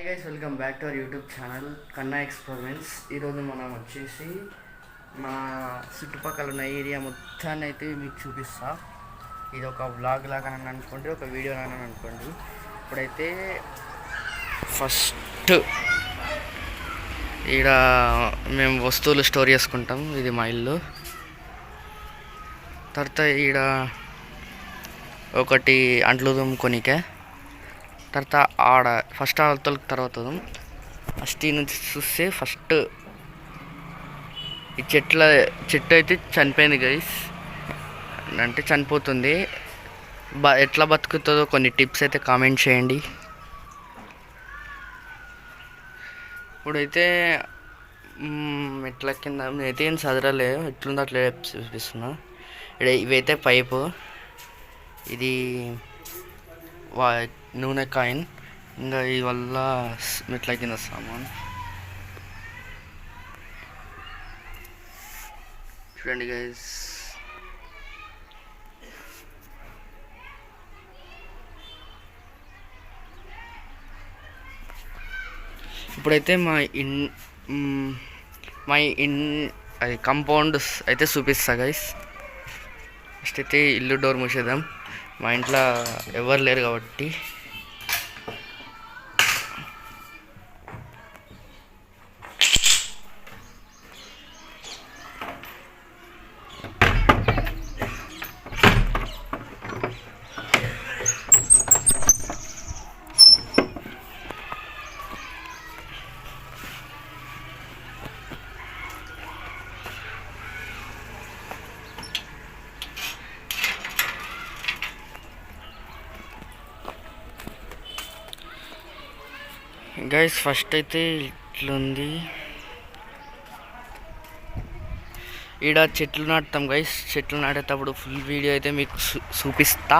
Guys welcome back to our YouTube channel కన్నా experiments. ఈరోజు మనం వచ్చేసి మా చుట్టుపక్కల ఉన్న ఏరియా మొత్తాన్ని అయితే మీకు చూపిస్తా. ఇది ఒక వ్లాగ్ లాగా అని అనుకోండి, ఒక వీడియో లాగా అనుకోండి. ఇప్పుడైతే ఫస్ట్ ఈడ మేము వస్తువులు స్టోర్ చేసుకుంటాం. ఇది మా ఇల్లు. తర్వాత ఈడ ఒకటి అంట్లు తోముకొనికే, తర్వాత ఆడ ఫస్ట్ ఆడతలకు తర్వాత ఫస్ట్ ఈ నుంచి చూస్తే ఫస్ట్ ఈ చెట్టు అయితే చనిపోయింది గైస్, అంటే చనిపోతుంది. ఎట్లా బతుకుతుందో కొన్ని టిప్స్ అయితే కామెంట్ చేయండి. ఇప్పుడైతే ఎట్లా కింద అయితే ఏం చదరలే, ఎట్లుందో అట్లా చూపిస్తున్నా. ఇవైతే పైపు, ఇది నూనె కాయిన్, ఇంకా ఇవల్ల మెట్ల కింద సామాన్ చూడండి గైస్. ఇప్పుడైతే మా అది కాంపౌండ్ అయితే చూపిస్తా గైస్. ఫస్ట్ అయితే ఇల్లు డోర్ మూసేద్దాం. మా ఇంట్లో ఎవరు లేరు కాబట్టి గైస్ ఫస్ట్ అయితే ఇట్లుంది. ఈడ చెట్లు నాటుతాం గైస్. చెట్లు నాటేటప్పుడు ఫుల్ వీడియో అయితే మీకు చూపిస్తా.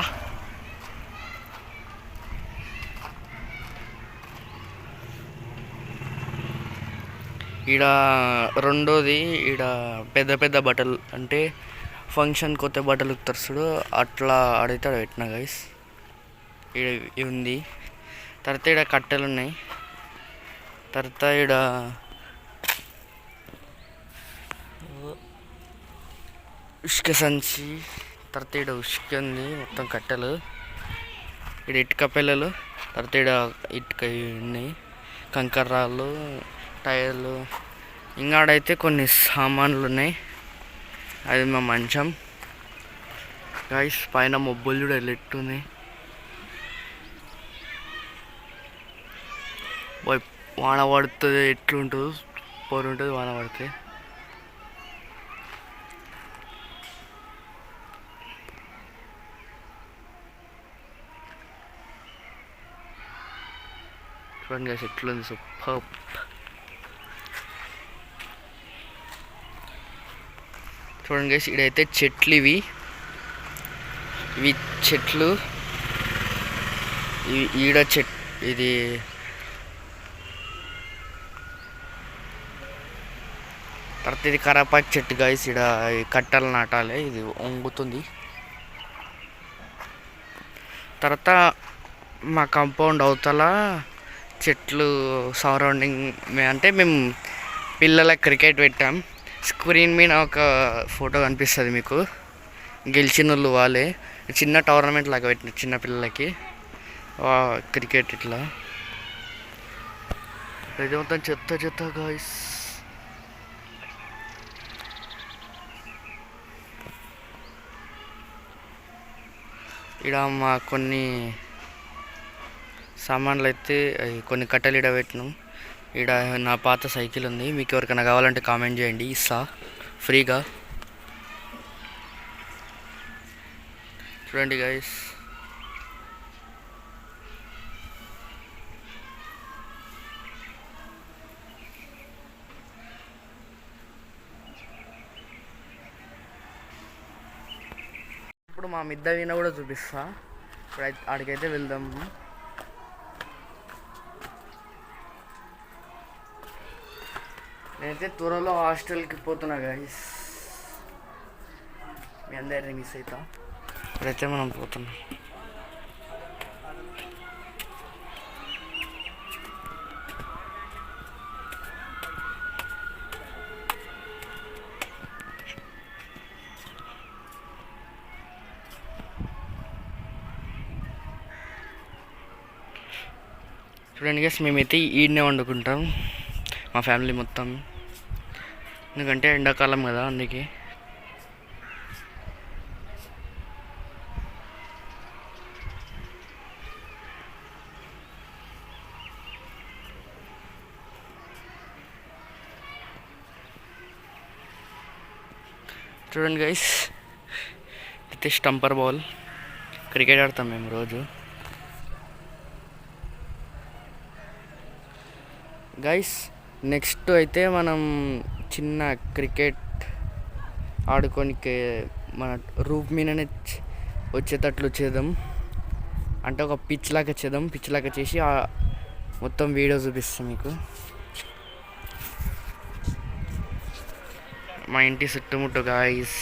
ఈడ రెండోది, ఈడ పెద్ద పెద్ద బట్టలు అంటే ఫంక్షన్ కొత్త బట్టలు ఉత్తరుస్తుడు అట్లా ఆడైతే ఆడ పెట్టినా గైస్. ఈడ ఉంది. తర్వాత ఈడ కట్టెలు ఉన్నాయి. తర్వాత ఈడ ఉష్క సంచి, తర్వాత ఈడ ఉష్క ఉంది, మొత్తం కట్టెలు. ఈడ ఇటుక పిల్లలు, తర్వాత ఈడ ఇటుక ఉన్నాయి, కంకర్రాళ్ళు, టైర్లు. ఇంకాడైతే కొన్ని సామాన్లు ఉన్నాయి. అది మా మంచం గైస్. పైన మొబ్బులు కూడా ఎట్లున్నాయి. వాన పడుతుంది, ఎట్లుంటుందో పొరు ఉంటుంది వాన పడితే. చూడండి గైస్ ఎట్లుంది, సూపర్. చూడండి గైస్ ఇడైతే చెట్లు, ఇవి చెట్లు. ఈడ ఇది తర్వాత ఇది కరాపాకు చెట్టు గైస్. ఇక్కడ కట్టలు నాటాలి, ఇది వంగుతుంది. తర్వాత మా కాంపౌండ్ అవతల చెట్లు సరౌండింగ్, అంటే మేము పిల్లల క్రికెట్ పెట్టాం. స్క్రీన్ మీద ఒక ఫోటో కనిపిస్తుంది మీకు, గెలిచిన వాళ్ళు వాళ్ళే. చిన్న టోర్నమెంట్ లాగా పెట్టిన చిన్న పిల్లలకి క్రికెట్. ఇట్లా ఇది మొత్తం చెత్త చెత్త గైస్. ఇక్కడ మా కొన్ని సామాన్లు అయితే కొన్ని కట్టెలు ఈడ పెట్టినాం. ఈడ నా పాత సైకిల్ ఉంది, మీకు ఎవరికైనా కావాలంటే కామెంట్ చేయండి, ఇస్తా ఫ్రీగా. చూడండి గైస్. ఇప్పుడు మా మిద్ద వీణ కూడా చూపిస్తా. ఇప్పుడు ఆడికైతే వెళ్దాం. నేనైతే త్వరలో హాస్టల్కి పోతున్నా గైస్, మీ అందరినీ మిస్ అవుతా. ఇప్పుడైతే మనం పోతున్నాం. చూడండి గైస్, మేమైతే ఈడనే వండుకుంటాం మా ఫ్యామిలీ మొత్తం, ఎందుకంటే ఎండాకాలం కదా అందుకే. చూడండి గైస్, అయితే స్టంపర్ బాల్ క్రికెట్ ఆడతాం మేము రోజు. గైస్ నెక్స్ట్ అయితే మనం చిన్న క్రికెట్ ఆడుకోనికి మన రూఫ్ మీదనే వచ్చేటట్లు చేద్దాం, అంటే ఒక పిచ్ లాగా చేద్దాం. పిచ్ లాగా చేసి మొత్తం వీడియో చూపిస్తాం మీకు. మా ఇంటి చుట్టుముట్టు గాయస్.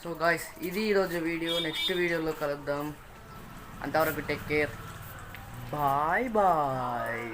సో గాయస్, ఇది ఈరోజు వీడియో. నెక్స్ట్ వీడియోలో కలుద్దాం. అంతవరకు టేక్ కేర్. Bye bye.